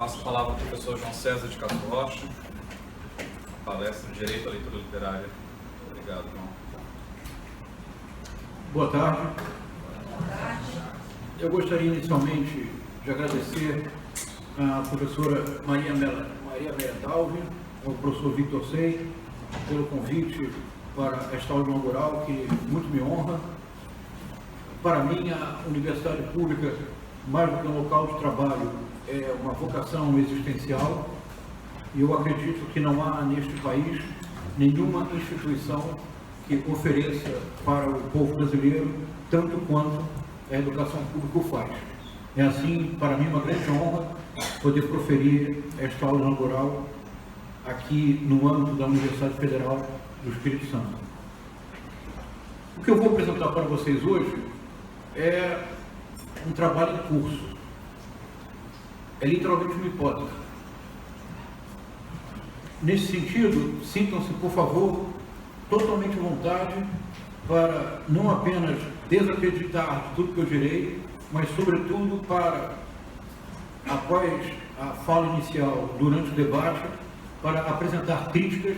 Passo a palavra ao professor João César de Castro Rocha, palestra de Direito à Leitura Literária. Obrigado, João. Boa tarde. Eu gostaria inicialmente de agradecer à professora Maria Amélia Dalvi, ao professor Victor Sei, pelo convite para esta aula inaugural, que muito me honra. Para mim, a universidade pública, mais do que um local de trabalho, é uma vocação existencial, e eu acredito que não há neste país nenhuma instituição que ofereça para o povo brasileiro tanto quanto a educação pública o faz. É assim, para mim, uma grande honra poder proferir esta aula inaugural aqui no âmbito da Universidade Federal do Espírito Santo. O que eu vou apresentar para vocês hoje é um trabalho em curso. É literalmente uma hipótese. Nesse sentido, sintam-se, por favor, totalmente à vontade para não apenas desacreditar de tudo que eu direi, mas, sobretudo, para, após a fala inicial, durante o debate, para apresentar críticas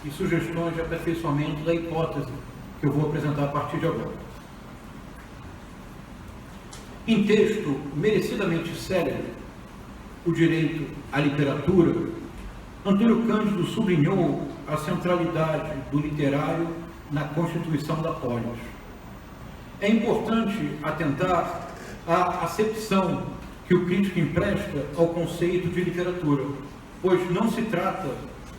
e sugestões de aperfeiçoamento da hipótese que eu vou apresentar a partir de agora. Em texto merecidamente célebre, O Direito à Literatura, Antônio Cândido sublinhou a centralidade do literário na Constituição da Polis. É importante atentar à acepção que o crítico empresta ao conceito de literatura, pois não se trata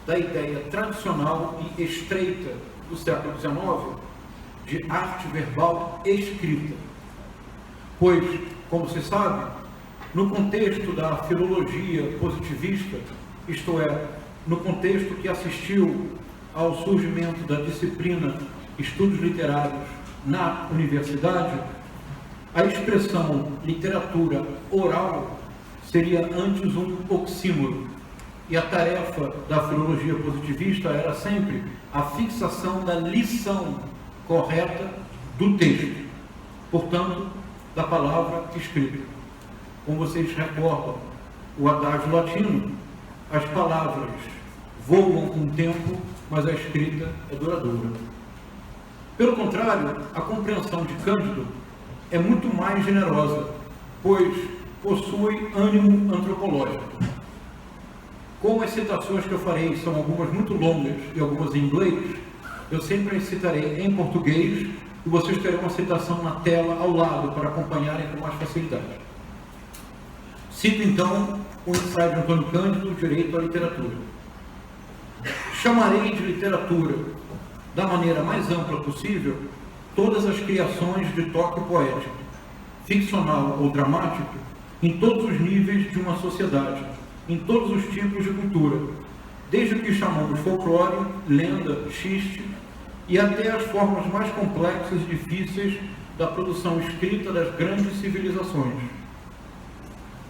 da ideia tradicional e estreita do século XIX de arte verbal escrita. Pois, como se sabe, no contexto da filologia positivista, isto é, no contexto que assistiu ao surgimento da disciplina Estudos Literários na universidade, a expressão literatura oral seria antes um oxímoro, e a tarefa da filologia positivista era sempre a fixação da lição correta do texto, portanto, da palavra escrita. Como vocês recordam o adágio latino, as palavras voam com o tempo, mas a escrita é duradoura. Pelo contrário, a compreensão de Cândido é muito mais generosa, pois possui ânimo antropológico. Como as citações que eu farei são algumas muito longas e algumas em inglês, eu sempre as citarei em português e vocês terão uma citação na tela ao lado para acompanharem com mais facilidade. Cito então o ensaio de Antônio Cândido, Direito à Literatura. Chamarei de literatura, da maneira mais ampla possível, todas as criações de toque poético, ficcional ou dramático, em todos os níveis de uma sociedade, em todos os tipos de cultura, desde o que chamamos folclore, lenda, xiste, e até as formas mais complexas e difíceis da produção escrita das grandes civilizações.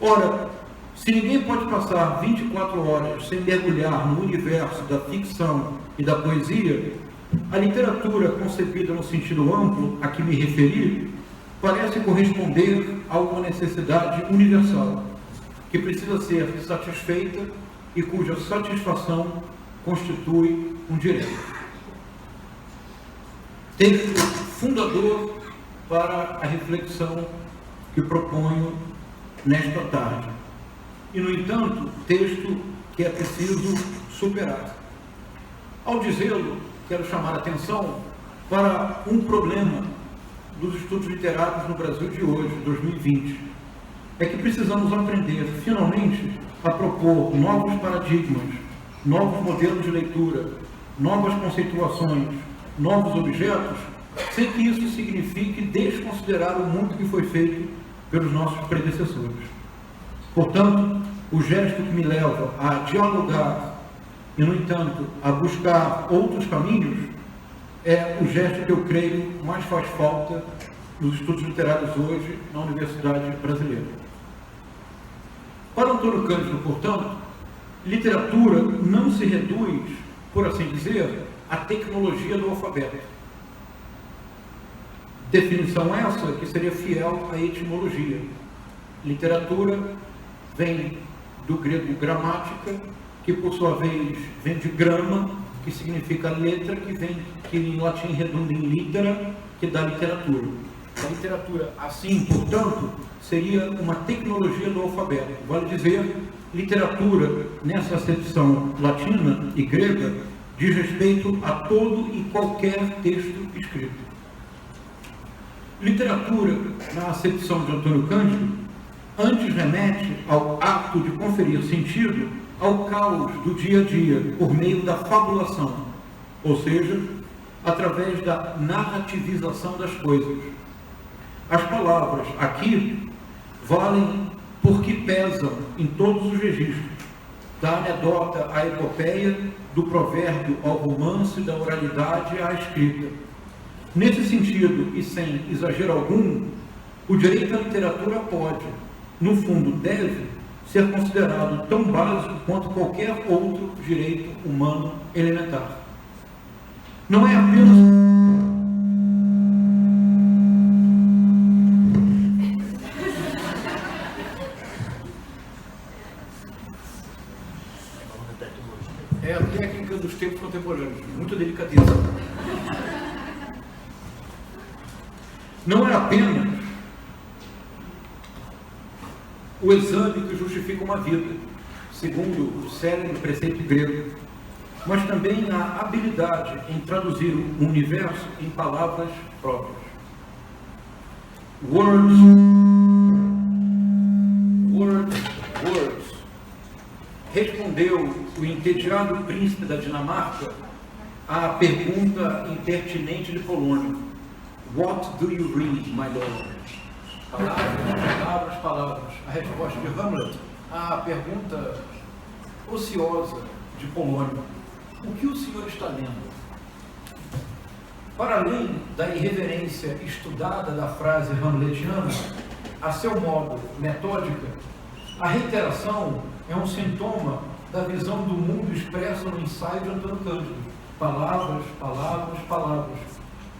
Ora, se ninguém pode passar 24 horas sem mergulhar no universo da ficção e da poesia, a literatura concebida no sentido amplo a que me referi parece corresponder a uma necessidade universal, que precisa ser satisfeita e cuja satisfação constitui um direito. Texto fundador para a reflexão que proponho nesta tarde. E, no entanto, texto que é preciso superar. Ao dizê-lo, quero chamar a atenção para um problema dos estudos literários no Brasil de hoje, 2020. É que precisamos aprender, finalmente, a propor novos paradigmas, novos modelos de leitura, novas conceituações, novos objetos, sem que isso signifique desconsiderar o muito que foi feito pelos nossos predecessores. Portanto, o gesto que me leva a dialogar e, no entanto, a buscar outros caminhos é o gesto que eu creio mais faz falta nos estudos literários hoje na Universidade Brasileira. Para Antônio Cândido, portanto, literatura não se reduz, por assim dizer, à tecnologia do alfabeto. Definição essa que seria fiel à etimologia. Literatura vem do grego gramática, que por sua vez vem de grama, que significa letra, que em latim redunda em litera, que dá literatura. A literatura, assim, portanto, seria uma tecnologia do alfabeto. Vale dizer, literatura, nessa acepção latina e grega, diz respeito a todo e qualquer texto escrito. Literatura, na acepção de Antônio Cândido, antes remete ao ato de conferir sentido ao caos do dia a dia, por meio da fabulação, ou seja, através da narrativização das coisas. As palavras aqui valem porque pesam em todos os registros, da anedota à epopeia, do provérbio ao romance, da oralidade à escrita. Nesse sentido, e sem exagero algum, o direito à literatura pode, no fundo deve, ser considerado tão básico quanto qualquer outro direito humano elementar. Não é apenas... É a técnica dos tempos contemporâneos, muito delicadeza. Não é apenas o exame que justifica uma vida, segundo o célebre preceito grego, mas também a habilidade em traduzir o universo em palavras próprias. Words. Respondeu o entediado príncipe da Dinamarca à pergunta impertinente de Polônio: What do you read, my lord? Palavras. A resposta de Hamlet à pergunta ociosa de Polônio: o que o senhor está lendo? Para além da irreverência estudada da frase hamletiana, a seu modo metódica, a reiteração é um sintoma da visão do mundo expressa no ensaio de Antônio Cândido. Palavras,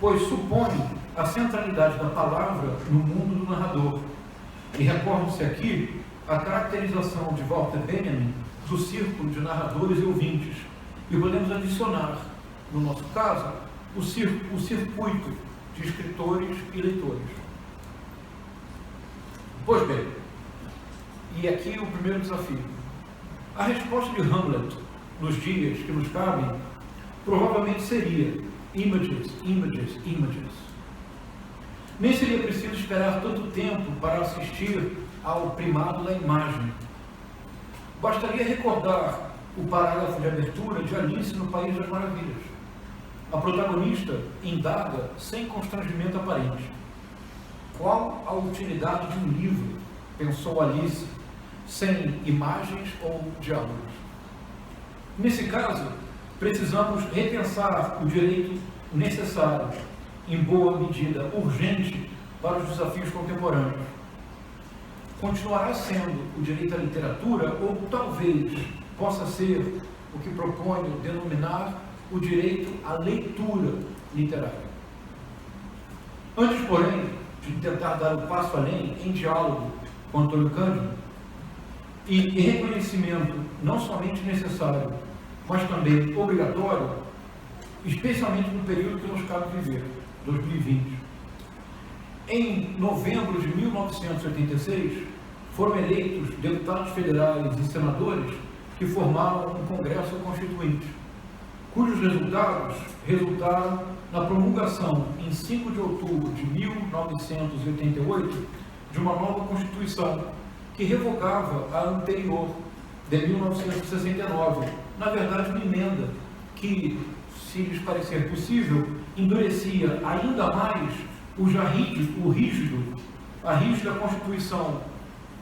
pois supõe a centralidade da palavra no mundo do narrador. E recorde-se aqui a caracterização de Walter Benjamin do círculo de narradores e ouvintes. E podemos adicionar, no nosso caso, o circuito de escritores e leitores. Pois bem, e aqui o primeiro desafio. A resposta de Hamlet, nos dias que nos cabem, provavelmente seria images. Nem seria preciso esperar tanto tempo para assistir ao primado da imagem. Bastaria recordar o parágrafo de abertura de Alice no País das Maravilhas. A protagonista indaga sem constrangimento aparente: qual a utilidade de um livro, pensou Alice, sem imagens ou diálogos? Nesse caso, precisamos repensar o direito necessário, em boa medida urgente, para os desafios contemporâneos. Continuará sendo o direito à literatura, ou talvez possa ser o que proponho denominar o direito à leitura literária. Antes, porém, de tentar dar um passo além, em diálogo com Antônio Cândido, e em reconhecimento não somente necessário, mas também obrigatório, especialmente no período que nos cabe viver, 2020. Em novembro de 1986, foram eleitos deputados federais e senadores que formaram um Congresso Constituinte, cujos resultados resultaram na promulgação, em 5 de outubro de 1988, de uma nova Constituição, que revogava a anterior, de 1969, na verdade uma emenda que, se lhes parecer possível, endurecia ainda mais a rígida Constituição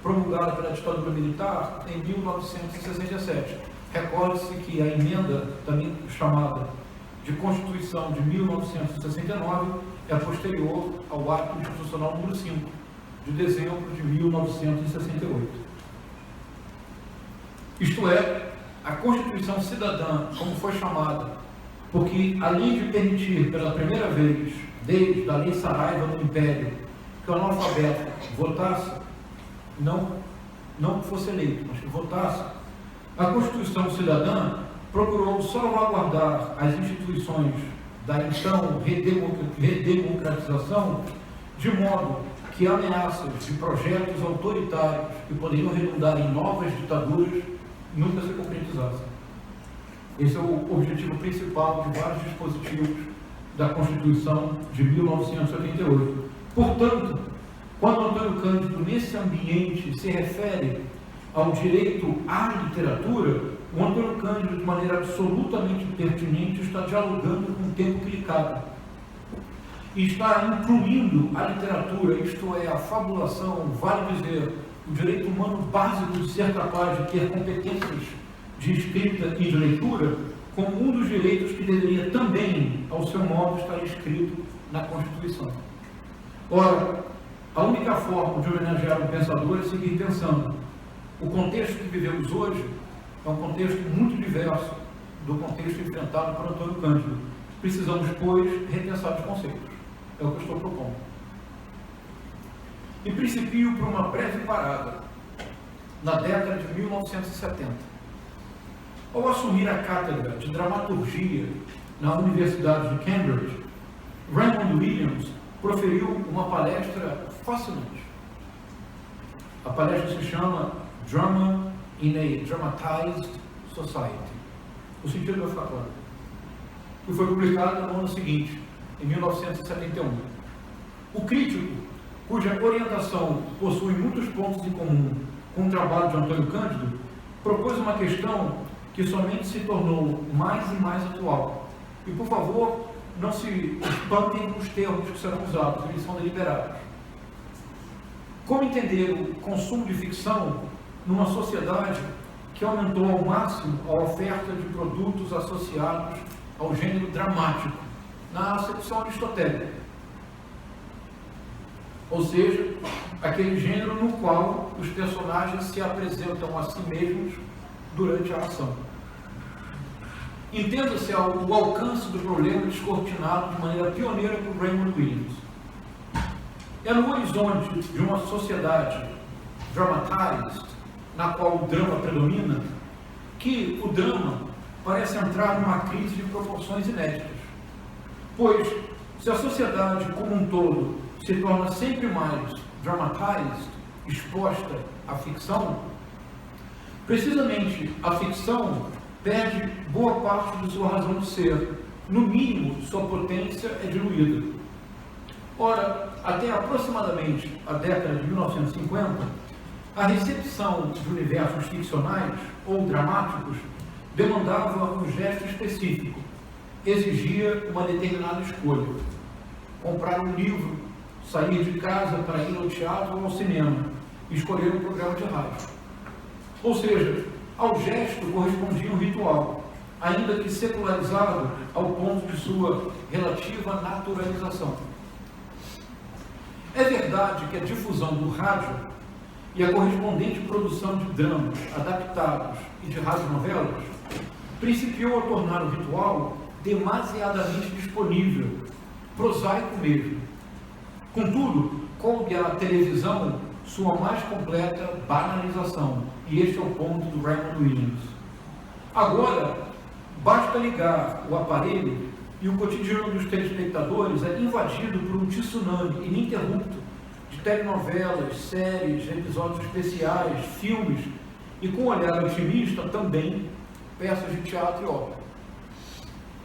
promulgada pela ditadura militar em 1967. Recorde-se que a emenda, também chamada de Constituição de 1969, é posterior ao Ato Institucional número 5, de dezembro de 1968. Isto é, a Constituição Cidadã, como foi chamada, porque, além de permitir pela primeira vez, desde a Lei Saraiva no Império, que o analfabeto votasse, não não que fosse eleito, mas que votasse, a Constituição Cidadã procurou salvaguardar as instituições da então redemocratização, de modo que ameaças de projetos autoritários que poderiam redundar em novas ditaduras nunca se concretizassem. Esse é o objetivo principal de vários dispositivos da Constituição de 1988. Portanto, quando Antônio Cândido, nesse ambiente, se refere ao direito à literatura, o Antônio Cândido, de maneira absolutamente pertinente, está dialogando com o tempo que lhe cabe. E está incluindo a literatura, isto é, a fabulação, vale dizer, o direito humano básico de ser capaz de ter competências de escrita e de leitura, como um dos direitos que deveria também, ao seu modo, estar escrito na Constituição. Ora, a única forma de homenagear um pensador é seguir pensando. O contexto que vivemos hoje é um contexto muito diverso do contexto enfrentado por Antônio Cândido. Precisamos, pois, repensar os conceitos. É o que eu estou propondo. E principio por uma breve parada na década de 1970. Ao assumir a cátedra de dramaturgia na Universidade de Cambridge, Raymond Williams proferiu uma palestra fascinante. A palestra se chama Drama in a Dramatized Society. O sentido vai ficar claro. E foi publicada no ano seguinte, em 1971. O crítico, cuja orientação possui muitos pontos em comum com o trabalho de Antônio Cândido, propôs uma questão que somente se tornou mais e mais atual. E, por favor, não se espantem com os termos que serão usados, eles são deliberados. Como entender o consumo de ficção numa sociedade que aumentou ao máximo a oferta de produtos associados ao gênero dramático, na acepção aristotélica? Ou seja, aquele gênero no qual os personagens se apresentam a si mesmos durante a ação. Entenda-se o alcance do problema descortinado de maneira pioneira por Raymond Williams. É no horizonte de uma sociedade dramatized, na qual o drama predomina, que o drama parece entrar numa crise de proporções inéditas. Pois, se a sociedade como um todo se torna sempre mais dramatized, exposta à ficção, precisamente a ficção perde boa parte de sua razão de ser. No mínimo, sua potência é diluída. Ora, até aproximadamente a década de 1950, a recepção de universos ficcionais ou dramáticos demandava um gesto específico, exigia uma determinada escolha. Comprar um livro, sair de casa para ir ao teatro ou ao cinema, escolher um programa de rádio. Ou seja, ao gesto correspondia um ritual, ainda que secularizado ao ponto de sua relativa naturalização. É verdade que a difusão do rádio e a correspondente produção de dramas adaptados e de radionovelas principiou a tornar o ritual demasiadamente disponível, prosaico mesmo. Contudo, coube à televisão sua mais completa banalização, e este é o ponto do Raymond Williams. Agora, basta ligar o aparelho e o cotidiano dos telespectadores é invadido por um tsunami ininterrupto de telenovelas, séries, episódios especiais, filmes e, com um olhar otimista, também peças de teatro e ópera.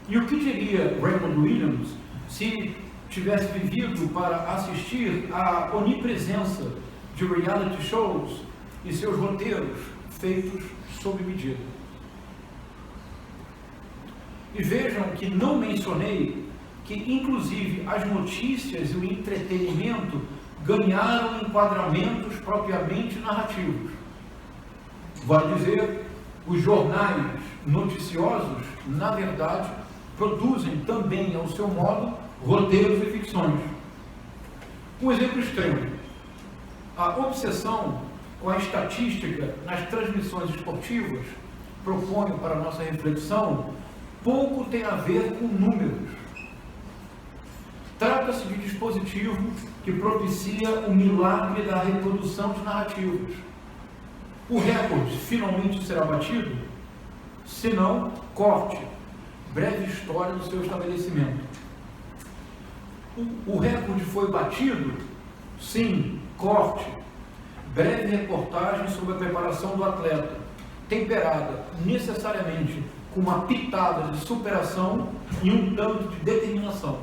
E o que diria Raymond Williams se tivesse vivido para assistir à onipresença de reality shows e seus roteiros feitos sob medida? E vejam que não mencionei que, inclusive, as notícias e o entretenimento ganharam enquadramentos propriamente narrativos. Vale dizer, os jornais noticiosos, na verdade, produzem também, ao seu modo, roteiros e ficções. Um exemplo extremo: a obsessão com a estatística nas transmissões esportivas, proponho para a nossa reflexão, pouco tem a ver com números. Trata-se de dispositivo que propicia o milagre da reprodução de narrativas. O recorde finalmente será batido? Se não, corte. Breve história do seu estabelecimento. O recorde foi batido? Sim, corte. Breve reportagem sobre a preparação do atleta, temperada necessariamente com uma pitada de superação e um tanto de determinação.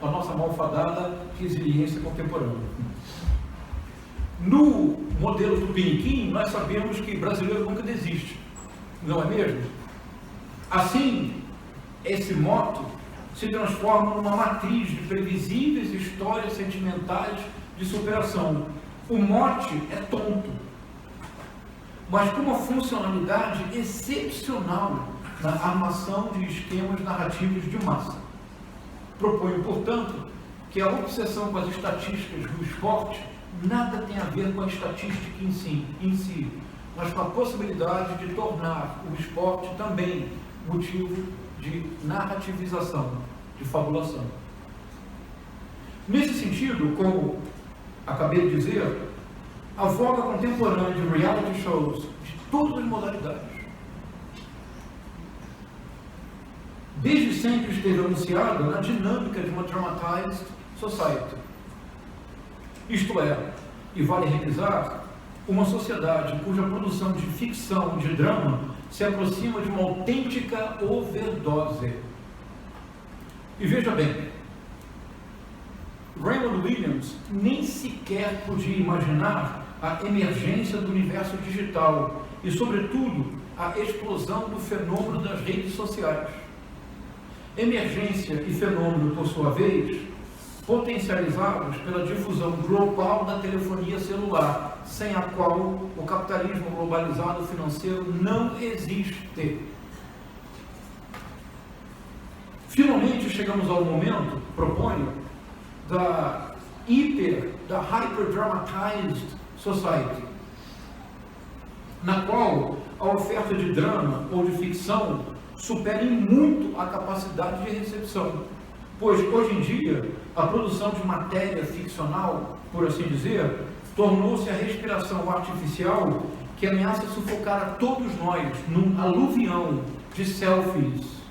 A nossa malfadada resiliência contemporânea. No modelo do Piniquim, nós sabemos que brasileiro nunca desiste, não é mesmo? Assim, esse mote se transforma numa matriz de previsíveis histórias sentimentais de superação. O mote é tonto, mas com uma funcionalidade excepcional na armação de esquemas narrativos de massa. Proponho, portanto, que a obsessão com as estatísticas do esporte nada tem a ver com a estatística em si, mas com a possibilidade de tornar o esporte também motivo de narrativização, de fabulação. Nesse sentido, como acabei de dizer, a voga contemporânea de reality shows de todas as modalidades desde sempre esteve anunciada na dinâmica de uma dramatized society. Isto é, e vale revisar, uma sociedade cuja produção de ficção e de drama se aproxima de uma autêntica overdose. E veja bem, Raymond Williams nem sequer podia imaginar a emergência do universo digital e, sobretudo, a explosão do fenômeno das redes sociais. Emergência e fenômeno, por sua vez, potencializados pela difusão global da telefonia celular, sem a qual o capitalismo globalizado financeiro não existe. Finalmente chegamos ao momento, proponho, da hyper-dramatized society, na qual a oferta de drama ou de ficção supera em muito a capacidade de recepção, pois hoje em dia a produção de matéria ficcional, por assim dizer, tornou-se a respiração artificial que ameaça sufocar a todos nós num aluvião de selfies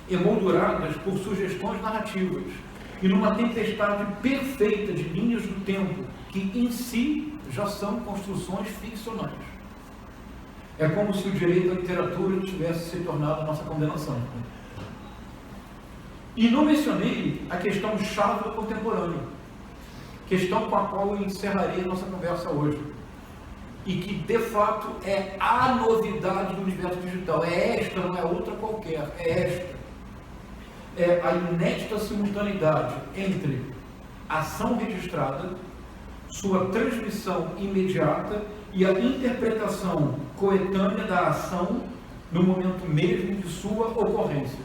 emolduradas por sugestões narrativas e numa tempestade perfeita de linhas do tempo que em si já são construções ficcionais. É como se o direito à literatura tivesse se tornado a nossa condenação. E não mencionei a questão chave do contemporâneo, questão com a qual eu encerrarei a nossa conversa hoje, e que de fato é a novidade do universo digital. É esta, não é outra qualquer, é esta. É a inédita simultaneidade entre ação registrada, sua transmissão imediata e a interpretação coetânea da ação no momento mesmo de sua ocorrência.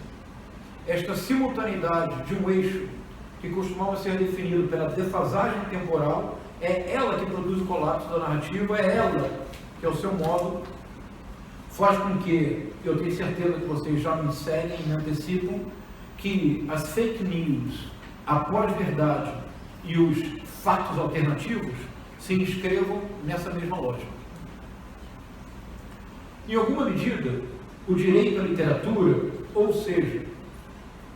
Esta simultaneidade de um eixo que costumava ser definido pela defasagem temporal, é ela que produz o colapso da narrativa, é ela que, ao seu modo, faz com que, eu tenho certeza que vocês já me seguem e me antecipam, que as fake news, a pós-verdade e os fatos alternativos se inscrevam nessa mesma lógica. Em alguma medida, o direito à literatura, ou seja,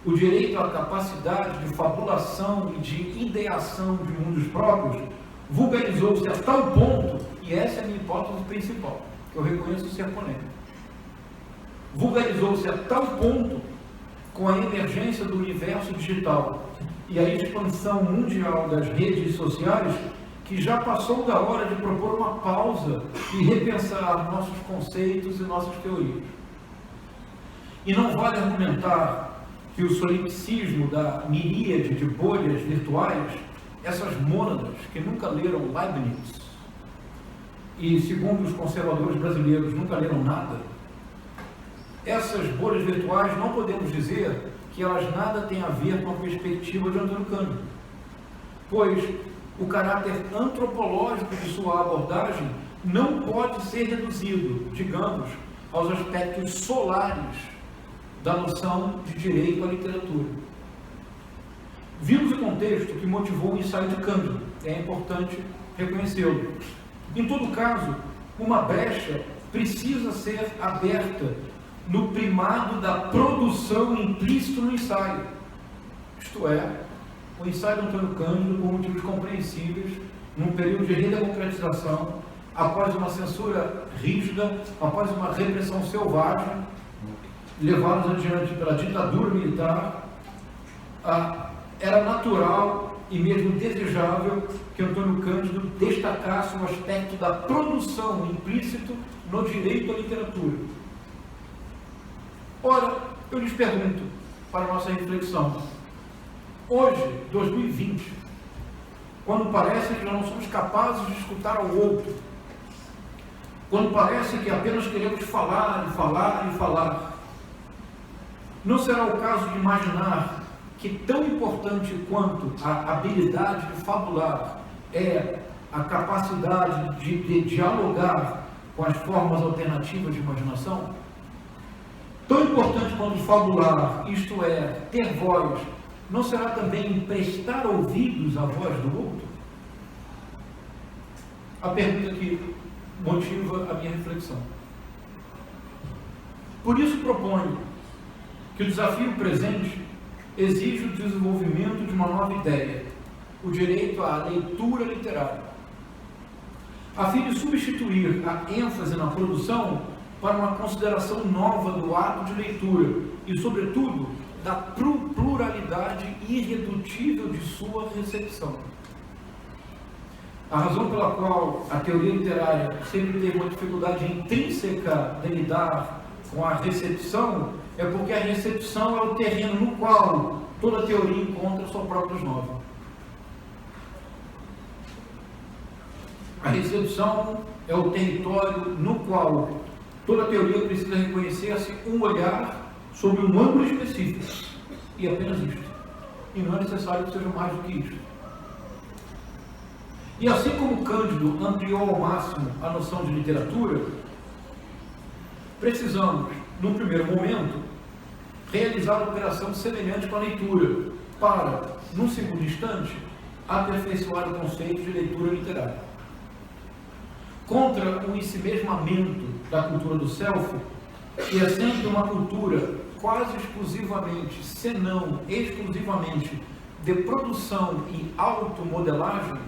o direito à capacidade de fabulação e de ideação de mundos próprios, vulgarizou-se a tal ponto, e essa é a minha hipótese principal, que eu reconheço ser polêmica, vulgarizou-se a tal ponto com a emergência do universo digital e a expansão mundial das redes sociais, que já passou da hora de propor uma pausa e repensar nossos conceitos e nossas teorias. E não vale argumentar que o solipsismo da miríade de bolhas virtuais, essas mônadas que nunca leram Leibniz e, segundo os conservadores brasileiros, nunca leram nada, essas bolhas virtuais não podemos dizer que elas nada têm a ver com a perspectiva de Antônio Cândido, pois o caráter antropológico de sua abordagem não pode ser reduzido, digamos, aos aspectos solares da noção de direito à literatura. Vimos o contexto que motivou o ensaio de Cândido, é importante reconhecê-lo. Em todo caso, uma brecha precisa ser aberta no primado da produção implícito no ensaio. Isto é, o ensaio do Antônio Cândido, por motivos compreensíveis, num período de redemocratização, após uma censura rígida, após uma repressão selvagem, levados adiante pela ditadura militar, era natural e mesmo desejável que Antônio Cândido destacasse o aspecto da produção implícito no direito à literatura. Ora, eu lhes pergunto, para a nossa reflexão, hoje, 2020, quando parece que já não somos capazes de escutar ao outro, quando parece que apenas queremos falar e falar e falar, não será o caso de imaginar que tão importante quanto a habilidade de fabular é a capacidade de dialogar com as formas alternativas de imaginação? Tão importante quanto fabular, isto é, ter voz, não será também prestar ouvidos à voz do outro? A pergunta que motiva a minha reflexão. Por isso proponho que o desafio presente exige o desenvolvimento de uma nova ideia, o direito à leitura literária, a fim de substituir a ênfase na produção para uma consideração nova do ato de leitura e, sobretudo, da pluralidade irredutível de sua recepção. A razão pela qual a teoria literária sempre teve uma dificuldade intrínseca de lidar com a recepção é porque a recepção é o terreno no qual toda teoria encontra sua própria nova. A recepção é o território no qual toda teoria precisa reconhecer-se um olhar sobre um ângulo específico, e apenas isto. E não é necessário que seja mais do que isto. E assim como Cândido ampliou ao máximo a noção de literatura, precisamos, num primeiro momento, realizar uma operação semelhante com a leitura, para, num segundo instante, aperfeiçoar o conceito de leitura literária. Contra o ensimesmamento da cultura do self, que é sempre uma cultura quase exclusivamente, se não exclusivamente, de produção e automodelagem,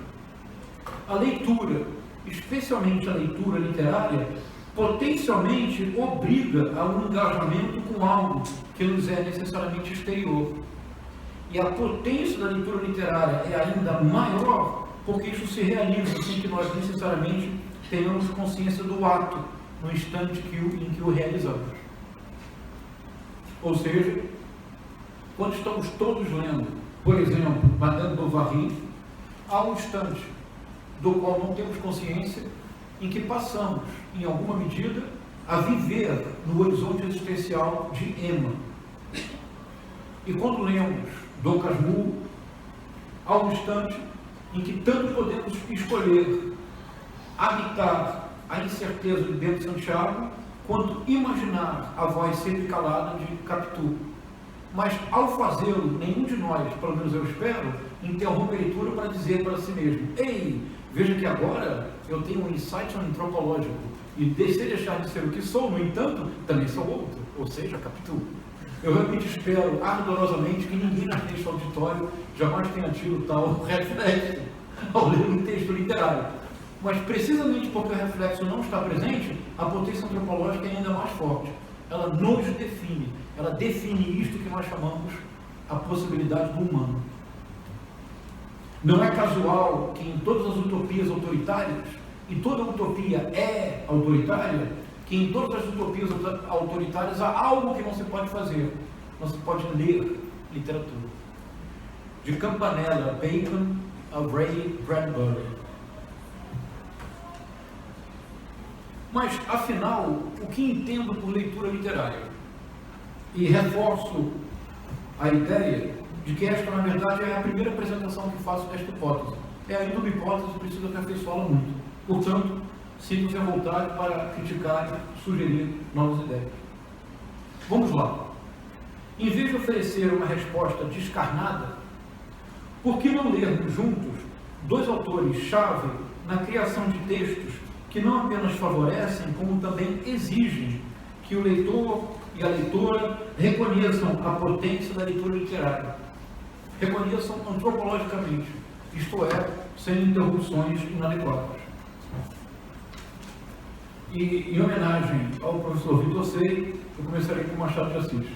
a leitura, especialmente a leitura literária, potencialmente obriga a um engajamento com algo que nos é necessariamente exterior. E a potência da leitura literária é ainda maior porque isso se realiza sem que nós necessariamente tenhamos consciência do ato no instante em que o realizamos. Ou seja, quando estamos todos lendo, por exemplo, Madame Bovary, há um instante do qual não temos consciência em que passamos, em alguma medida, a viver no horizonte existencial de Emma. E quando lemos Dom Casmurro, há um instante em que tanto podemos escolher habitar a incerteza de Bento Santiago, quanto imaginar a voz sempre calada de Capitu. Mas, ao fazê-lo, nenhum de nós, pelo menos eu espero, interrompe a leitura para dizer para si mesmo: ei, veja que agora eu tenho um insight antropológico, e se deixar de ser o que sou, no entanto, também sou outro, ou seja, Capitu. Eu realmente espero ardorosamente que ninguém neste auditório jamais tenha tido tal reflexo ao ler um texto literário. Mas precisamente porque o reflexo não está presente, a potência antropológica é ainda mais forte. Ela nos define, ela define isto que nós chamamos a possibilidade do humano. Não é casual que em todas as utopias autoritárias, e toda utopia é autoritária, que em todas as utopias autoritárias há algo que não se pode fazer, não se pode ler literatura. De Campanella, Bacon a Ray Bradbury. Mas, afinal, o que entendo por leitura literária? E reforço a ideia de que esta, na verdade, é a primeira apresentação que faço desta hipótese. É ainda uma hipótese que preciso aperfeiçoá-la muito. Portanto, sinto-se à vontade para criticar e sugerir novas ideias. Vamos lá. Em vez de oferecer uma resposta descarnada, por que não lermos juntos dois autores-chave na criação de textos que não apenas favorecem, como também exigem que o leitor e a leitora reconheçam a potência da leitura literária, reconheçam antropologicamente, isto é, sem interrupções inadequadas. E, em homenagem ao professor Vitor Sei, eu começarei com Machado de Assis.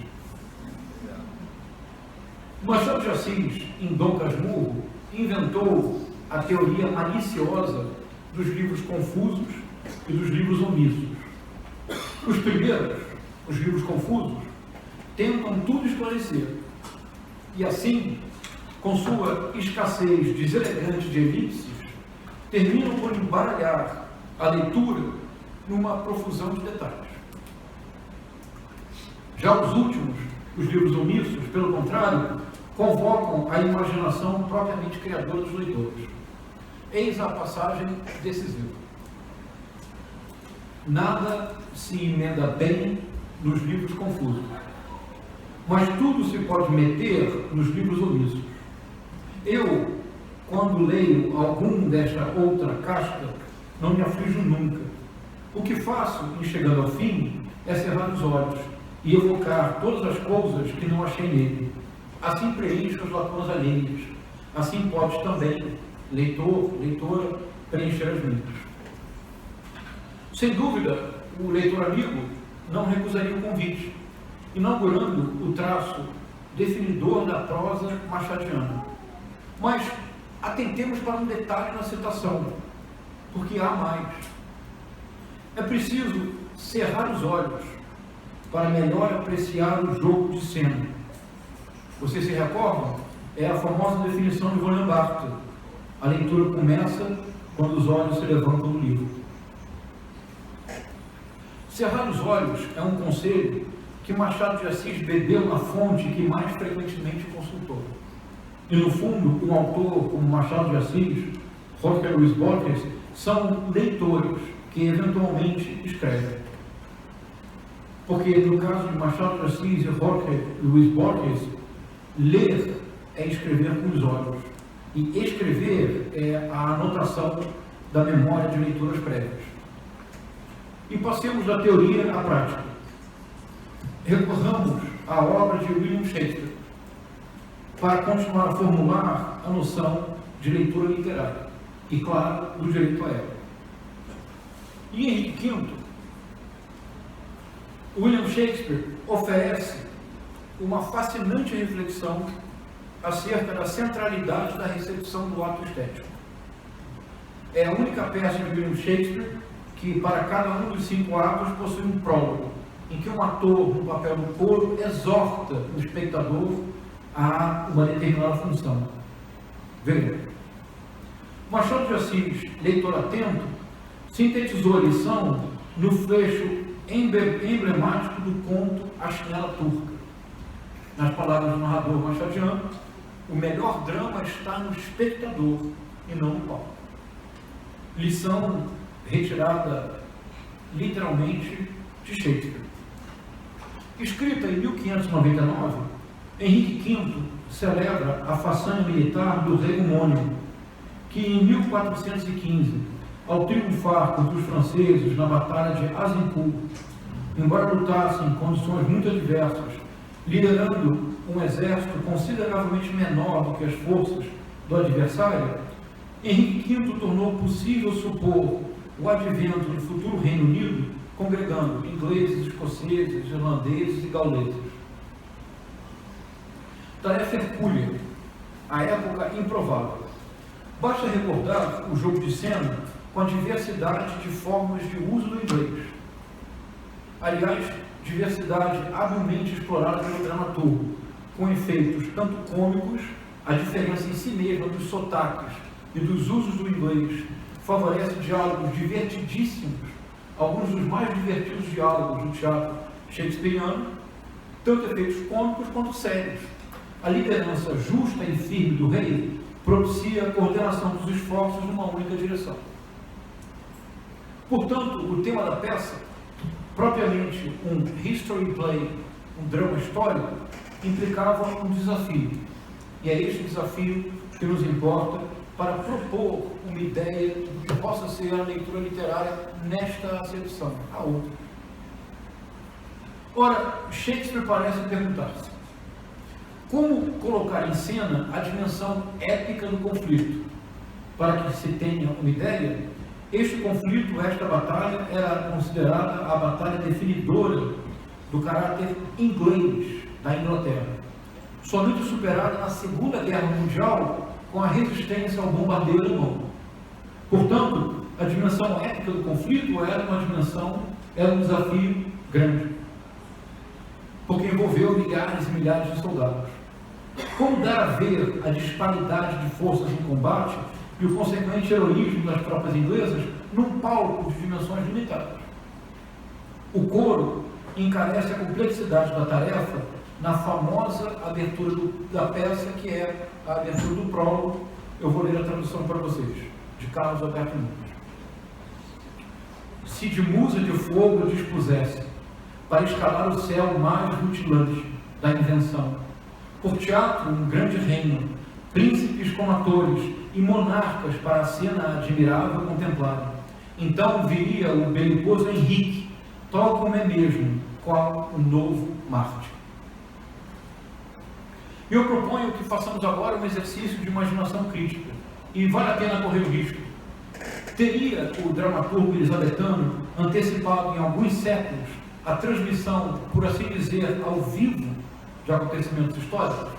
Machado de Assis, em Dom Casmurro, inventou a teoria maliciosa dos livros confusos e dos livros omissos. Os primeiros, os livros confusos, tentam tudo esclarecer. E assim, com sua escassez deselegante de elipses, terminam por embaralhar a leitura numa profusão de detalhes. Já os últimos, os livros omissos, pelo contrário, convocam a imaginação propriamente criadora dos leitores. Eis a passagem decisiva. Nada se emenda bem nos livros confusos, mas tudo se pode meter nos livros omissos. Eu, quando leio algum desta outra casca, não me aflijo nunca. O que faço, em chegando ao fim, é cerrar os olhos e evocar todas as coisas que não achei nele. Assim preencho as lacunas alheias. Assim pode também, leitor, leitora, preencher as minhas. Sem dúvida, o leitor amigo não recusaria o convite, inaugurando o traço definidor da prosa machadiana. Mas atentemos para um detalhe na citação, porque há mais. É preciso cerrar os olhos para melhor apreciar o jogo de cena. Vocês se recordam? É a famosa definição de William Barton. A leitura começa quando os olhos se levantam do livro. Cerrar os olhos é um conselho que Machado de Assis bebeu na fonte que mais frequentemente consultou. E, no fundo, um autor como Machado de Assis, Jorge Luis Borges, são leitores que eventualmente escrevem. Porque, no caso de Machado de Assis e Jorge Luis Borges, ler é escrever com os olhos. E escrever é a anotação da memória de leituras prévias. E passemos da teoria à prática. Recorramos à obra de William Shakespeare para continuar a formular a noção de leitura literária e, claro, do direito a ela. E Henrique V, William Shakespeare oferece uma fascinante reflexão acerca da centralidade da recepção do ato estético. É a única peça de William Shakespeare que, para cada um dos 5 atos, possui um prólogo, em que um ator, no papel do coro, exorta o espectador a uma determinada função. Veja, Machado de Assis, leitor atento, sintetizou a lição no fecho emblemático do conto A Chinela Turca. Nas palavras do narrador machadiano, o melhor drama está no espectador e não no palco. Lição retirada literalmente de Shakespeare. Escrita em 1599, Henrique V celebra a façanha militar do rei Humônio, que em 1415, ao triunfar contra os franceses na Batalha de Azincourt, embora lutassem em condições muito adversas, liderando um exército consideravelmente menor do que as forças do adversário, Henrique V tornou possível supor o advento do futuro Reino Unido, congregando ingleses, escoceses, irlandeses e gauleses. Tarefa hercúlea, a época improvável. Basta recordar o jogo de cena com a diversidade de formas de uso do inglês. Aliás, diversidade habilmente explorada pelo dramaturgo, com efeitos tanto cômicos, a diferença em si mesma dos sotaques e dos usos do inglês favorece diálogos divertidíssimos, alguns dos mais divertidos diálogos do teatro shakespeariano, tanto efeitos cômicos quanto sérios. A liderança justa e firme do rei propicia a coordenação dos esforços numa única direção. Portanto, o tema da peça, propriamente um history play, um drama histórico, implicava um desafio. E é este desafio que nos importa para propor uma ideia do que possa ser a leitura literária nesta acepção, a outra. Ora, Shakespeare parece perguntar-se: como colocar em cena a dimensão épica do conflito? Para que se tenha uma ideia, este conflito, esta batalha, era considerada a batalha definidora do caráter inglês da Inglaterra, somente superada na Segunda Guerra Mundial com a resistência ao bombardeio alemão. Portanto, a dimensão épica do conflito era um desafio grande, porque envolveu milhares e milhares de soldados. Como dar a ver a disparidade de forças em combate e o consequente heroísmo das tropas inglesas num palco de dimensões limitadas? O coro encarece a complexidade da tarefa na famosa abertura da peça, que é a abertura do prólogo. Eu vou ler a tradução para vocês, de Carlos Alberto Nunes. Se de musa de fogo eu dispusesse para escalar o céu mais rutilante da invenção, por teatro um grande reino, príncipes como atores e monarcas para a cena admirável contemplarem, então viria o belicoso Henrique, tal como é mesmo, qual um novo Marte. Eu proponho que façamos agora um exercício de imaginação crítica, e vale a pena correr o risco. Teria o dramaturgo elisabetano antecipado em alguns séculos a transmissão, por assim dizer, ao vivo de acontecimentos históricos?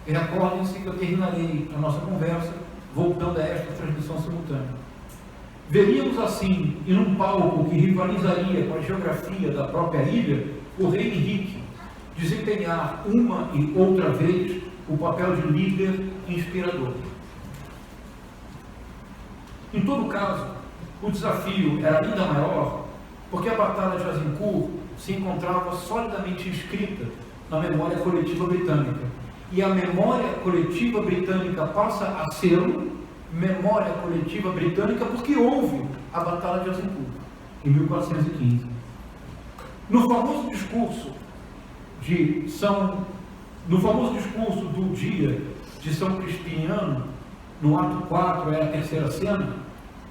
E recordem-se que eu terminarei a nossa conversa voltando a esta transmissão simultânea. Veríamos assim, em um palco que rivalizaria com a geografia da própria ilha, o rei Henrique desempenhar uma e outra vez o papel de líder inspirador. Em todo caso, o desafio era ainda maior, porque a Batalha de Azincourt se encontrava solidamente inscrita na memória coletiva britânica. E a memória coletiva britânica passa a ser memória coletiva britânica porque houve a Batalha de Azincourt, em 1415. No famoso discurso do dia de São Crispiniano, no ato 4, é a terceira cena,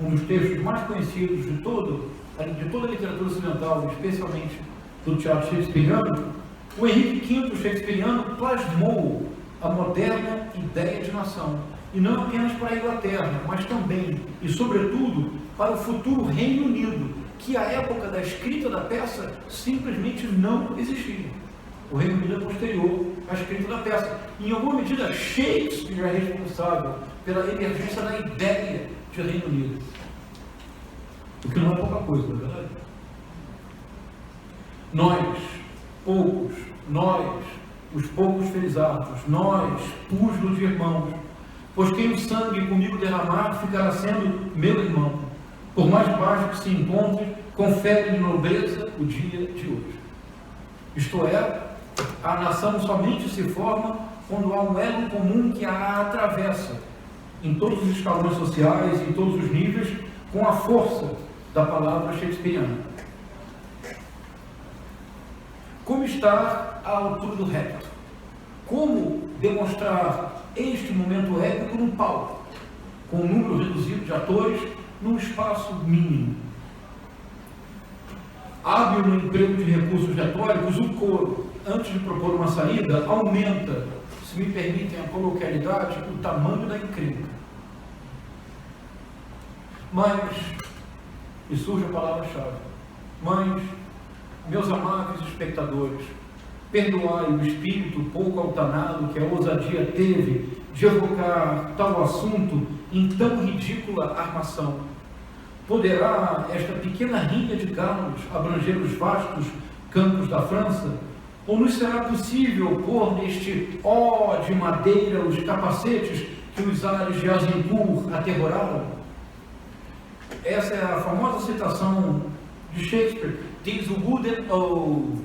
um dos textos mais conhecidos de toda a literatura ocidental, especialmente do teatro shakespeariano, o Henrique V shakespeariano plasmou a moderna ideia de nação, e não apenas para a Inglaterra, mas também, e sobretudo, para o futuro Reino Unido, que à época da escrita da peça simplesmente não existia. O Reino Unido é posterior à escrita da peça. Em alguma medida, Shakespeare é responsável pela emergência da ideia de Reino Unido. O que não é pouca coisa, não é verdade? Nós, os poucos felizardos, nós, púgilo de irmãos, pois quem o sangue comigo derramar ficará sendo meu irmão, por mais baixo que se encontre, confere de nobreza o dia de hoje. Isto é, a nação somente se forma quando há um elo comum que a atravessa, em todos os escalões sociais, em todos os níveis, com a força da palavra shakespeariana. Como estar à altura do réptil? Como demonstrar este momento épico num palco, com um número reduzido de atores, num espaço mínimo? Hábil no emprego de recursos retóricos, o coro, antes de propor uma saída, aumenta, se me permitem a coloquialidade, o tamanho da encrenca. Mas, e surge a palavra-chave, mas, meus amáveis espectadores, perdoai o espírito pouco altanado que a ousadia teve de evocar tal assunto em tão ridícula armação. Poderá esta pequena rinha de galos abranger os vastos campos da França? Ou nos será possível pôr neste ó de madeira os capacetes que os ares de Azincourt aterroraram? Essa é a famosa citação de Shakespeare, diz o wooden O,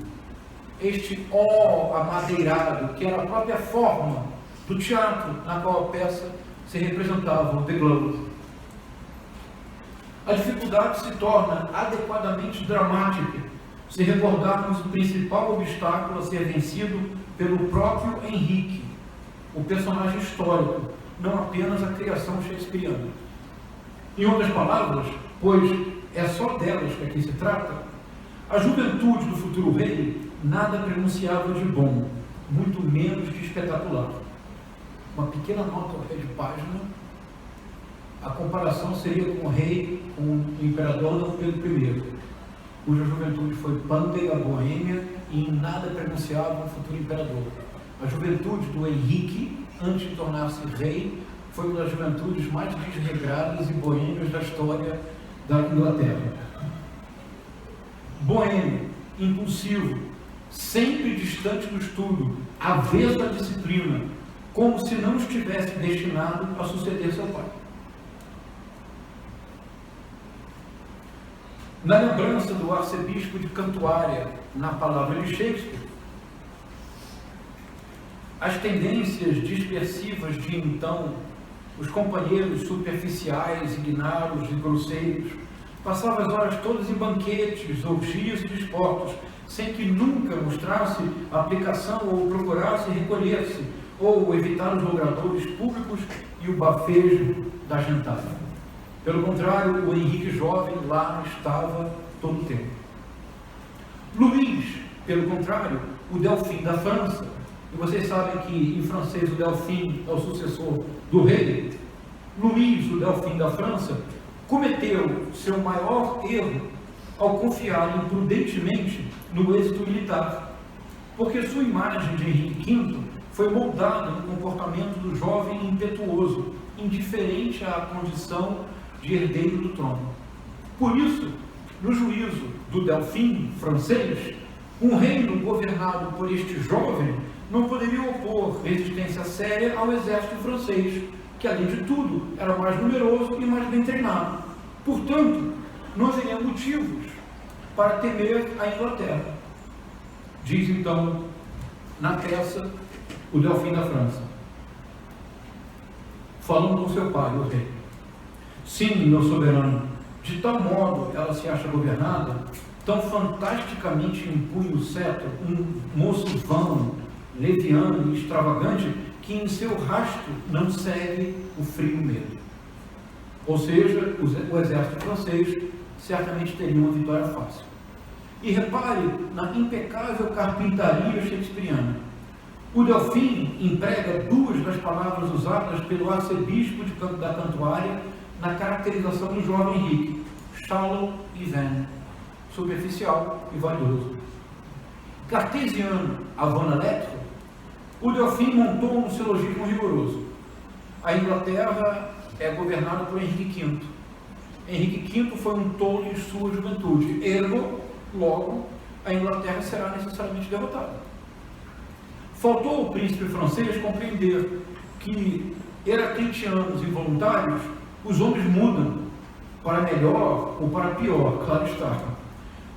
este ó amadeirado, que era a própria forma do teatro na qual a peça se representava, o The Globe. A dificuldade se torna adequadamente dramática se recordarmos o principal obstáculo a ser vencido pelo próprio Henrique, o personagem histórico, não apenas a criação shakespeariana. Em outras palavras, pois é só delas que aqui se trata, a juventude do futuro rei nada prenunciava de bom, muito menos de espetacular. Uma pequena nota ao pé de página, a comparação seria com o rei, com o imperador Dom Pedro I, cuja juventude foi pândega, boêmia e em nada prenunciava um futuro imperador. A juventude do Henrique, antes de tornar-se rei, foi uma das juventudes mais desregradas e boêmias da história da Inglaterra. Boêmio, impulsivo, sempre distante do estudo, avesso à disciplina, como se não estivesse destinado a suceder seu pai. Na lembrança do arcebispo de Cantuária, na palavra de Shakespeare, as tendências dispersivas de então, os companheiros superficiais, ignaros e grosseiros, passavam as horas todas em banquetes, orgias e desportos, sem que nunca mostrasse aplicação ou procurasse recolher-se, ou evitar os logradouros públicos e o bafejo da gentalha. Pelo contrário, o Henrique jovem lá estava todo o tempo. Luís, pelo contrário, o Delfim da França, e vocês sabem que em francês o Delfim é o sucessor do rei. Luís, o Delfim da França, cometeu seu maior erro ao confiar imprudentemente no êxito militar, porque sua imagem de Henrique V foi moldada no comportamento do jovem impetuoso, indiferente à condição de herdeiro do trono. Por isso, no juízo do Delfim francês, um reino governado por este jovem não poderia opor resistência séria ao exército francês, que, além de tudo, era mais numeroso e mais bem treinado. Portanto, não haveria motivos para temer a Inglaterra. Diz, então, na peça, o Delfim da França, falando com seu pai, o rei: sim, meu soberano, de tal modo ela se acha governada, tão fantasticamente impunha o cetro, um moço vão, leviano e extravagante, que em seu rastro não segue o frio medo. Ou seja, o exército francês certamente teria uma vitória fácil. E repare na impecável carpintaria shakespeariana. O Delfim emprega duas das palavras usadas pelo arcebispo da Cantuária na caracterização do jovem Henrique: shallow e vain, superficial e vaidoso. Cartesiano, avant la lettre, o Delfim montou um silogismo rigoroso. A Inglaterra é governada por Henrique V. Henrique V foi um tolo em sua juventude. Ergo, logo, a Inglaterra será necessariamente derrotada. Faltou ao príncipe francês compreender que, heraclitianos e voluntários, os homens mudam para melhor ou para pior, claro está.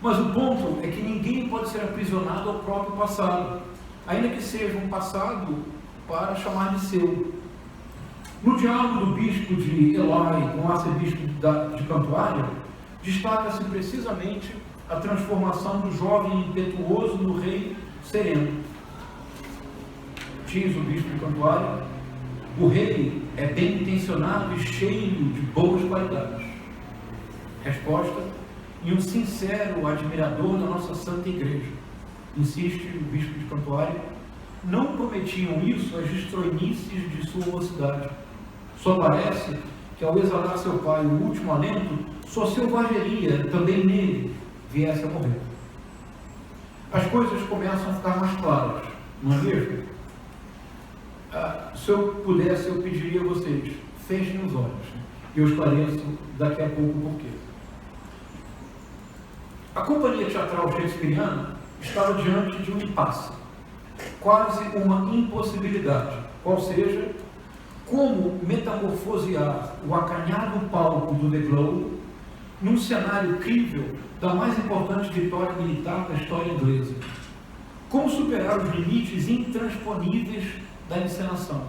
Mas o ponto é que ninguém pode ser aprisionado ao próprio passado, ainda que seja um passado para chamar de seu. No diálogo do bispo de Ely com o arcebispo de Cantuária, destaca-se precisamente a transformação do jovem impetuoso no rei sereno. Diz o bispo de Cantuária: o rei é bem intencionado e cheio de boas qualidades. Resposta: e um sincero admirador da nossa Santa Igreja. Insiste o bispo de Cantuária: não prometiam isso as estroinices de sua mocidade. Só parece que ao exalar seu pai o último alento, sua selvageria também nele viesse a morrer. As coisas começam a ficar mais claras, não é mesmo? Se eu pudesse, eu pediria a vocês: fechem os olhos. E eu esclareço daqui a pouco o porquê. A companhia teatral shakespeariana estava diante de um impasse, quase uma impossibilidade, qual seja, como metamorfosear o acanhado palco do The Globe num cenário crível da mais importante vitória militar da história inglesa. Como superar os limites intransponíveis da encenação,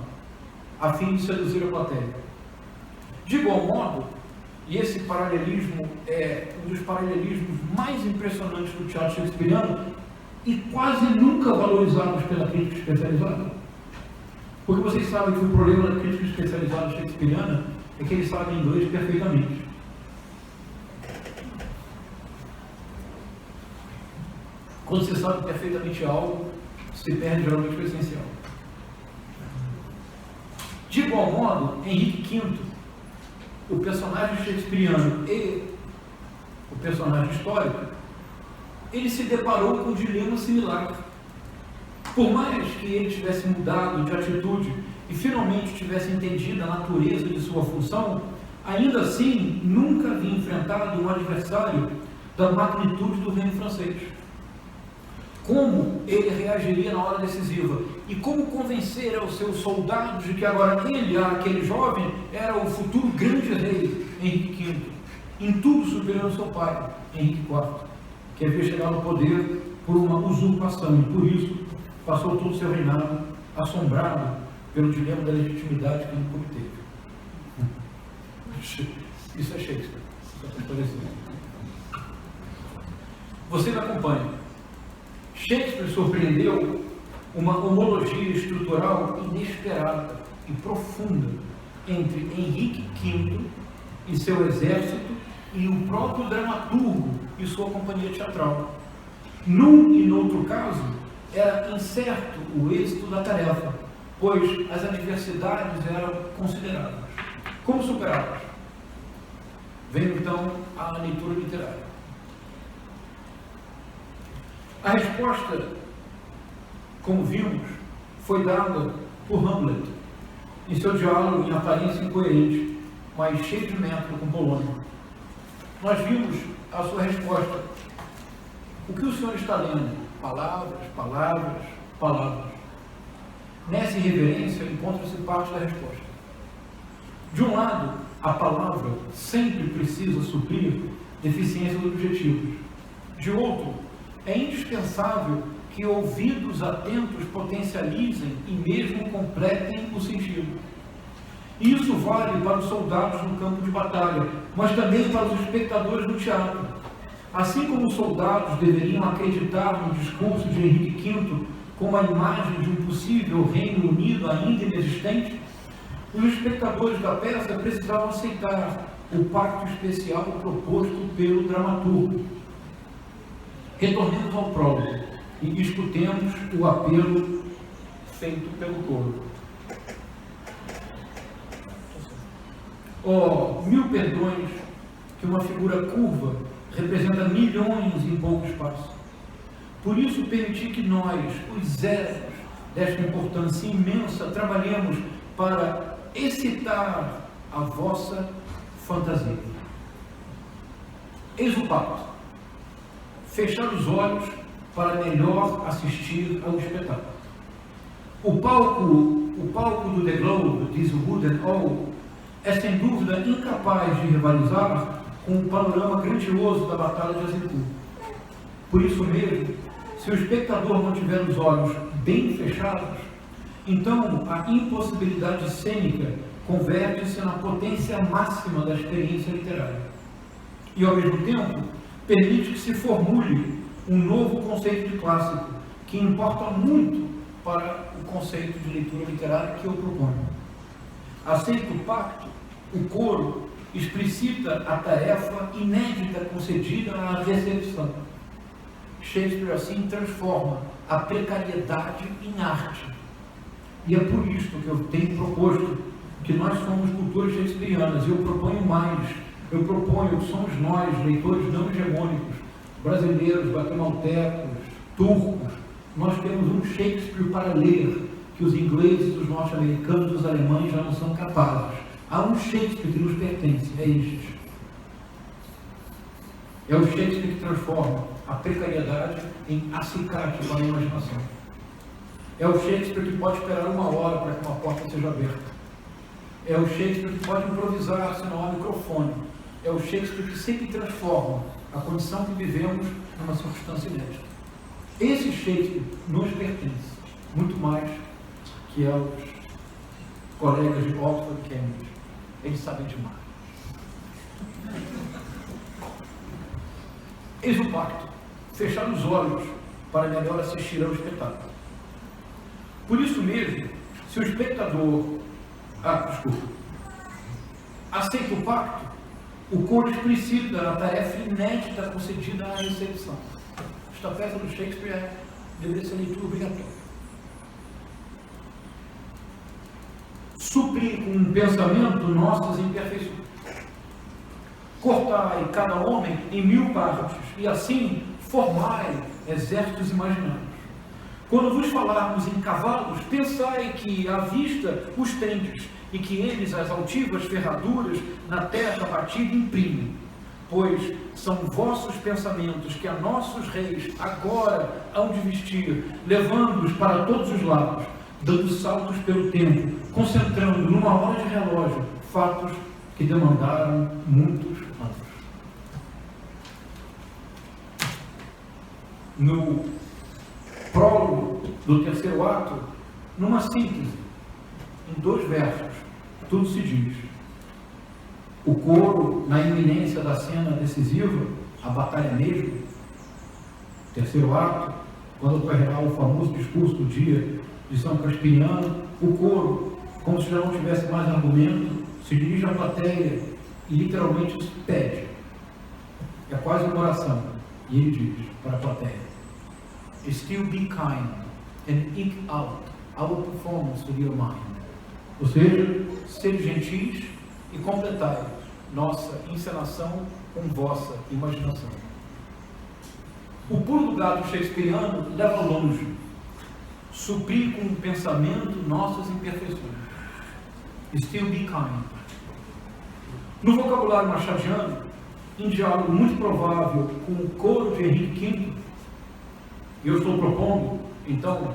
a fim de seduzir a plateia. De igual modo, e esse paralelismo é um dos paralelismos mais impressionantes do teatro shakespeariano e quase nunca valorizados pela crítica especializada, Porque vocês sabem que o problema da crítica especializada shakespeariana é que eles sabem inglês perfeitamente. Quando você sabe perfeitamente algo, se perde geralmente o essencial. De igual modo, Henrique V, o personagem shakespeariano e o personagem histórico, ele se deparou com um dilema similar. Por mais que ele tivesse mudado de atitude e finalmente tivesse entendido a natureza de sua função, ainda assim nunca havia enfrentado um adversário da magnitude do reino francês. Como ele reagiria na hora decisiva e como convencer aos seus soldados de que agora ele, aquele jovem, era o futuro grande rei, Henrique V, em tudo superior ao seu pai, Henrique IV, que havia chegado ao poder por uma usurpação e por isso passou todo o seu reinado assombrado pelo dilema da legitimidade que ele obteve. Isso é Shakespeare. Você me acompanha. Shakespeare surpreendeu uma homologia estrutural inesperada e profunda entre Henrique V e seu exército e o próprio dramaturgo e sua companhia teatral. Num e no outro caso, era incerto o êxito da tarefa, pois as adversidades eram consideradas. Como superá-las? Vem então a leitura literária. A resposta, como vimos, foi dada por Hamlet, em seu diálogo em aparência incoerente, mas cheio de método com Polônio. Nós vimos a sua resposta. O que o senhor está lendo? Palavras, palavras, palavras. Nessa irreverência encontra-se parte da resposta. De um lado, a palavra sempre precisa suprir deficiências objetivas. De outro, é indispensável que ouvidos atentos potencializem e mesmo completem o sentido. Isso vale para os soldados no campo de batalha, mas também para os espectadores do teatro. Assim como os soldados deveriam acreditar no discurso de Henrique V como a imagem de um possível reino unido ainda inexistente, os espectadores da peça precisavam aceitar o pacto especial proposto pelo dramaturgo. Retornemos ao prólogo e escutemos o apelo feito pelo coro. Oh, mil perdões que uma figura curva representa milhões em pouco espaço. Por isso, permiti que nós, os zeros desta importância imensa, trabalhemos para excitar a vossa fantasia. Eis o pacto. Fechar os olhos para melhor assistir ao espetáculo. O palco do The Globe, diz o Wooden Hall, é sem dúvida incapaz de rivalizar com o panorama grandioso da Batalha de Azincourt. Por isso mesmo, se o espectador não tiver os olhos bem fechados, então a impossibilidade cênica converte-se na potência máxima da experiência literária. E, ao mesmo tempo, permite que se formule um novo conceito de clássico, que importa muito para o conceito de leitura literária que eu proponho. Aceita o pacto, o coro explicita a tarefa inédita concedida à recepção. Shakespeare assim transforma a precariedade em arte. E é por isso que eu tenho proposto que nós somos culturas shakespearianas. E eu proponho mais. Eu proponho que somos nós, leitores não hegemônicos, brasileiros, guatemaltecos, turcos. Nós temos um Shakespeare para ler, que os ingleses, os norte-americanos, os alemães já não são capazes. Há um Shakespeare que nos pertence, é este. É o Shakespeare que transforma a precariedade em acicate para a imaginação. É o Shakespeare que pode esperar uma hora para que uma porta seja aberta. É o Shakespeare que pode improvisar se não há microfone. É o Shakespeare que sempre transforma a condição que vivemos numa circunstância inédita. Esse Shakespeare nos pertence, muito mais que aos colegas de Oxford e Cambridge. Eles sabem demais. Eis o pacto. Fechar os olhos para melhor assistir ao espetáculo. Por isso mesmo, Se o espectador, aceita o pacto, o coro explicita a tarefa inédita concedida à recepção. Esta peça do Shakespeare deveria ser leitura obrigatória. Suprir com um pensamento nossas imperfeições. Cortai cada homem em 1000 partes, e assim formai exércitos imaginários. Quando vos falarmos em cavalos, pensai que à vista os tendes, e que eles as altivas ferraduras na terra batida imprimem. Pois são vossos pensamentos que a nossos reis agora hão de vestir, levando-os para todos os lados, dando saltos pelo tempo, concentrando numa hora de relógio fatos que demandaram muitos anos. No prólogo do terceiro ato, numa síntese, em 2 versos, tudo se diz. O coro, na iminência da cena decisiva, a batalha mesmo, terceiro ato, quando ocorrerá o famoso discurso do dia de São Caspiniano, o coro, como se já não tivesse mais argumento, se dirige à plateia e literalmente pede. É quase uma oração. E ele diz para a plateia: Still be kind and eke out our performance with your mind. Ou seja, sede gentis e completai nossa encenação com vossa imaginação. O pulo do gato shakespeariano leva longe. Suprir com o pensamento nossas imperfeições. Still be kind. No vocabulário machadiano, em diálogo muito provável com o coro de Henrique V, eu estou propondo, então,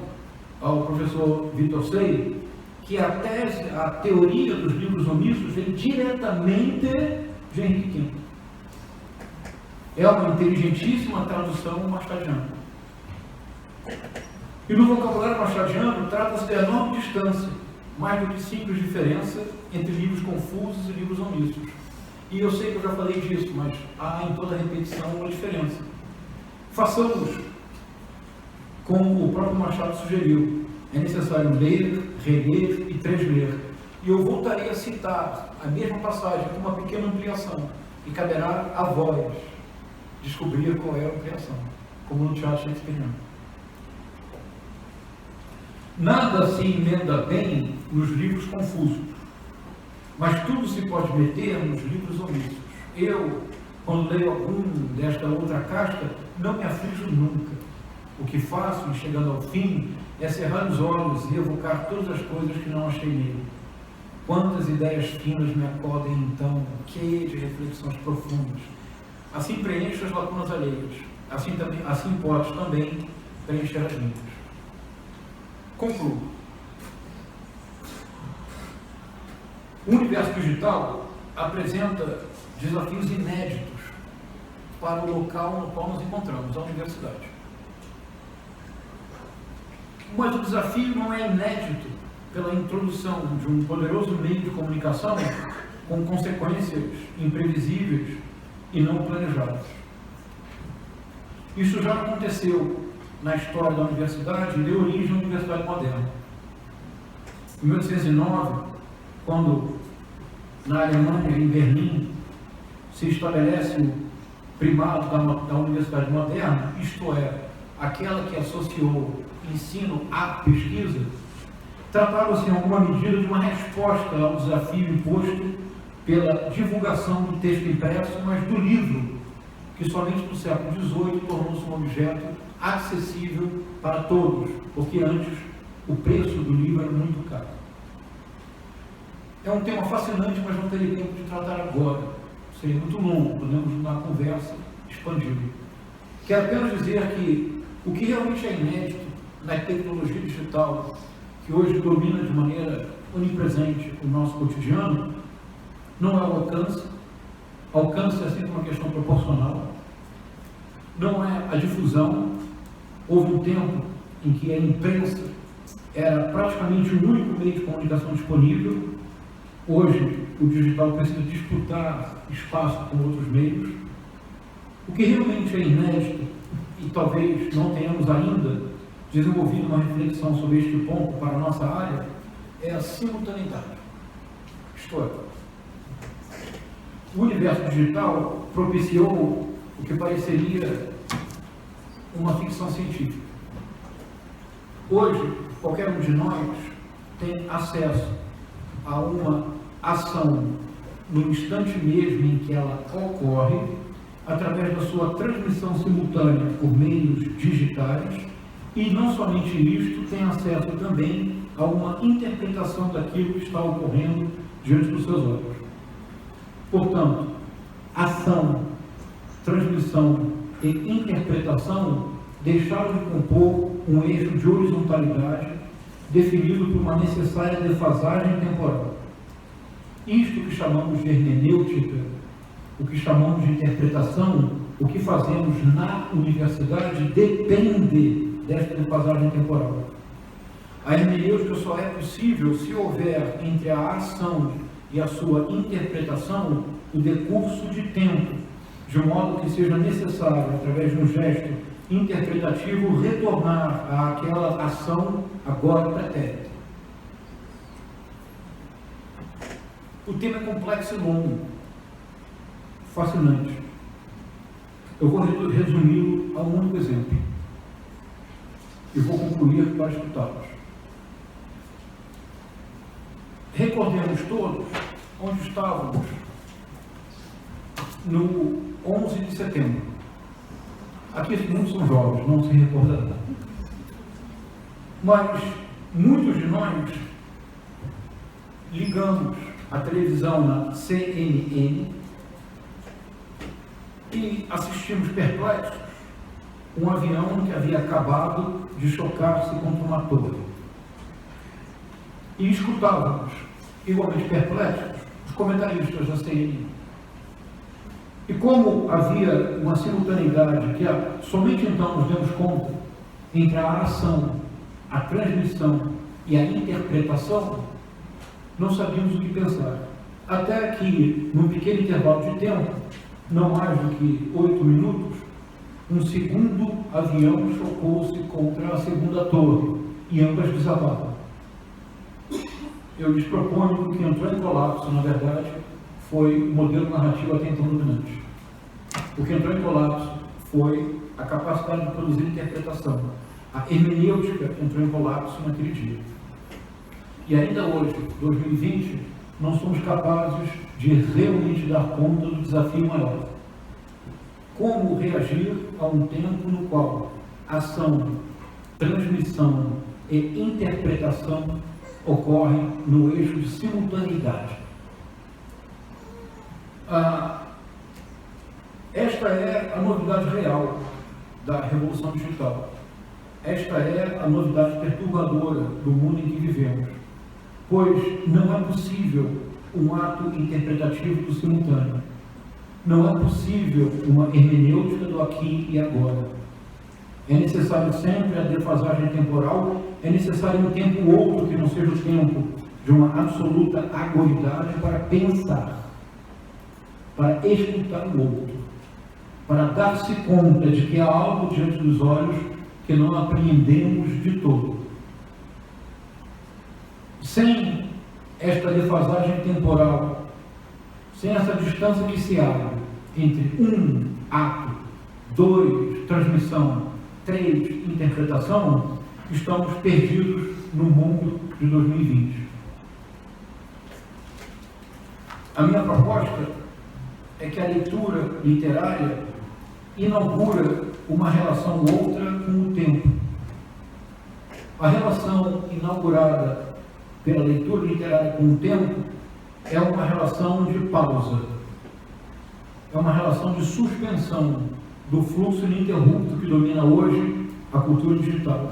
ao professor Vitor Sei, que a teoria dos livros omissos vem diretamente de Henrique V. É uma inteligentíssima tradução machadiana. E no vocabulário machadiano trata-se de enorme distância, mais do que simples diferença entre livros confusos e livros omissos. E eu sei que eu já falei disso, mas há em toda repetição uma diferença. Façamos como o próprio Machado sugeriu. É necessário ler, reler e transler. E eu voltarei a citar a mesma passagem com uma pequena ampliação. E caberá a vós descobrir qual é a ampliação, como no teatro shakespeariano. Nada se emenda bem nos livros confusos, mas tudo se pode meter nos livros omissos. Eu, quando leio algum desta outra casta, não me aflijo nunca. O que faço, chegando ao fim, é cerrar os olhos e evocar todas as coisas que não achei nele. Quantas ideias finas me acodem então, que de reflexões profundas. Assim preencho as lacunas alheias, assim podes também preencher as minhas. Concluo. O universo digital apresenta desafios inéditos para o local no qual nos encontramos, a universidade. Mas o desafio não é inédito pela introdução de um poderoso meio de comunicação com consequências imprevisíveis e não planejadas. Isso já aconteceu na história da universidade e deu origem à universidade moderna. Em 1809, quando na Alemanha, em Berlim, se estabelece o primado da universidade moderna, isto é, aquela que associou ensino à pesquisa, tratava-se em alguma medida de uma resposta ao desafio imposto pela divulgação do texto impresso, mas do livro, que somente no século XVIII tornou-se um objeto acessível para todos, porque antes o preço do livro era muito caro. É um tema fascinante, mas não terei tempo de tratar agora. Seria muito longo, podemos na conversa expandir. Quero apenas dizer que o que realmente é inédito na tecnologia digital, que hoje domina de maneira onipresente o nosso cotidiano, não é o alcance. Alcance é sempre uma questão proporcional. Não é a difusão. Houve um tempo em que a imprensa era praticamente o único meio de comunicação disponível. Hoje, o digital precisa disputar espaço com outros meios. O que realmente é inédito, e talvez não tenhamos ainda desenvolvido uma reflexão sobre este ponto para a nossa área, é a simultaneidade. Isto é, o universo digital propiciou o que pareceria uma ficção científica. Hoje, qualquer um de nós tem acesso a uma ação no instante mesmo em que ela ocorre, através da sua transmissão simultânea por meios digitais, e não somente isto, tem acesso também a uma interpretação daquilo que está ocorrendo diante dos seus olhos. Portanto, ação, transmissão e interpretação deixaram de compor um eixo de horizontalidade definido por uma necessária defasagem temporal. Isto que chamamos de hermenêutica, o que chamamos de interpretação, o que fazemos na universidade depende desta defasagem temporal. A hermenêutica só é possível se houver entre a ação e a sua interpretação o decurso de tempo, de modo que seja necessário, através de um gesto interpretativo, retornar àquela ação agora pretérita. O tema é complexo e longo, fascinante. Eu vou resumi-lo a um único exemplo e vou concluir para escutá-los. Recordemos todos onde estávamos no 11 de setembro. Aqui muitos são jovens, não se recordarão. Mas muitos de nós ligamos a televisão na CNN e assistimos perplexos um avião que havia acabado de chocar-se contra uma torre. E escutávamos, igualmente perplexos, os comentaristas da CNN. E como havia uma simultaneidade que somente então nos demos conta entre a ação, a transmissão e a interpretação, não sabíamos o que pensar. Até que, num pequeno intervalo de tempo, não mais do que 8 minutos, um segundo avião chocou-se contra a segunda torre e ambas desabaram. Eu lhes proponho que o que entrou em colapso, na verdade, foi o modelo narrativo até então dominante. O que entrou em colapso foi a capacidade de produzir interpretação. A hermenêutica entrou em colapso naquele dia. E ainda hoje, 2020, não somos capazes de realmente dar conta do desafio maior. Como reagir a um tempo no qual ação, transmissão e interpretação ocorrem no eixo de simultaneidade? Esta é a novidade real da revolução digital. Esta é a novidade perturbadora do mundo em que vivemos, pois não é possível um ato interpretativo do simultâneo. Não é possível uma hermenêutica do aqui e agora. É necessário sempre a defasagem temporal, é necessário um tempo outro que não seja o tempo de uma absoluta agoridade para pensar, para escutar o outro, para dar-se conta de que há algo diante dos olhos que não apreendemos de todo. Sem esta defasagem temporal, sem essa distância que se abre entre 1, ato, 2, transmissão, 3, interpretação, estamos perdidos no mundo de 2020. A minha proposta é que a leitura literária inaugura uma relação outra com o tempo. A relação inaugurada pela leitura literária com o tempo é uma relação de pausa, é uma relação de suspensão do fluxo ininterrupto que domina hoje a cultura digital.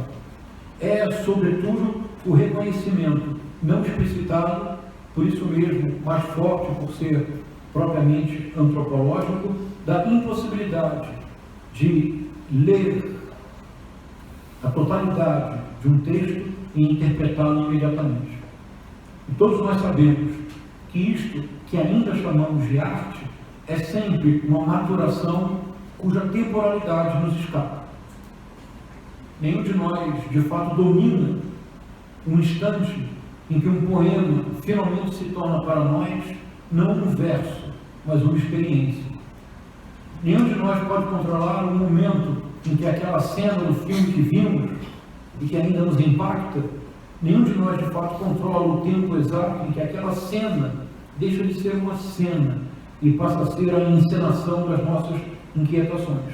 É, sobretudo, o reconhecimento não explicitado, por isso mesmo mais forte por ser propriamente antropológico, da impossibilidade de ler a totalidade de um texto e interpretá-lo imediatamente. E todos nós sabemos que isto, que ainda chamamos de arte, é sempre uma maturação cuja temporalidade nos escapa. Nenhum de nós, de fato, domina um instante em que um poema finalmente se torna para nós não um verso, mas uma experiência. Nenhum de nós pode controlar o momento em que aquela cena do filme que vimos e que ainda nos impacta, nenhum de nós de fato controla o tempo exato em que aquela cena deixa de ser uma cena e passa a ser a encenação das nossas inquietações.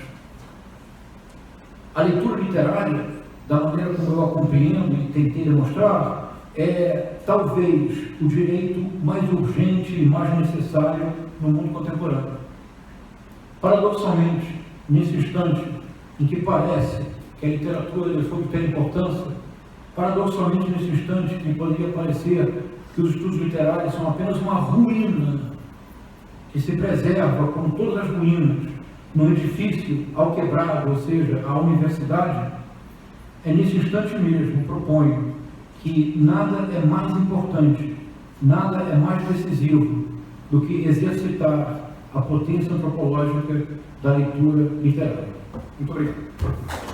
A leitura literária, da maneira como eu a compreendo e tentei demonstrar, é talvez o direito mais urgente e mais necessário no mundo contemporâneo. Paradoxalmente, nesse instante em que parece que a literatura deixou de ter importância, paradoxalmente nesse instante que poderia parecer que os estudos literários são apenas uma ruína que se preserva, como todas as ruínas, no edifício alquebrado, ou seja, a universidade, é nesse instante mesmo, proponho, que nada é mais importante, nada é mais decisivo do que exercitar a potência antropológica da leitura literária. Muito obrigado.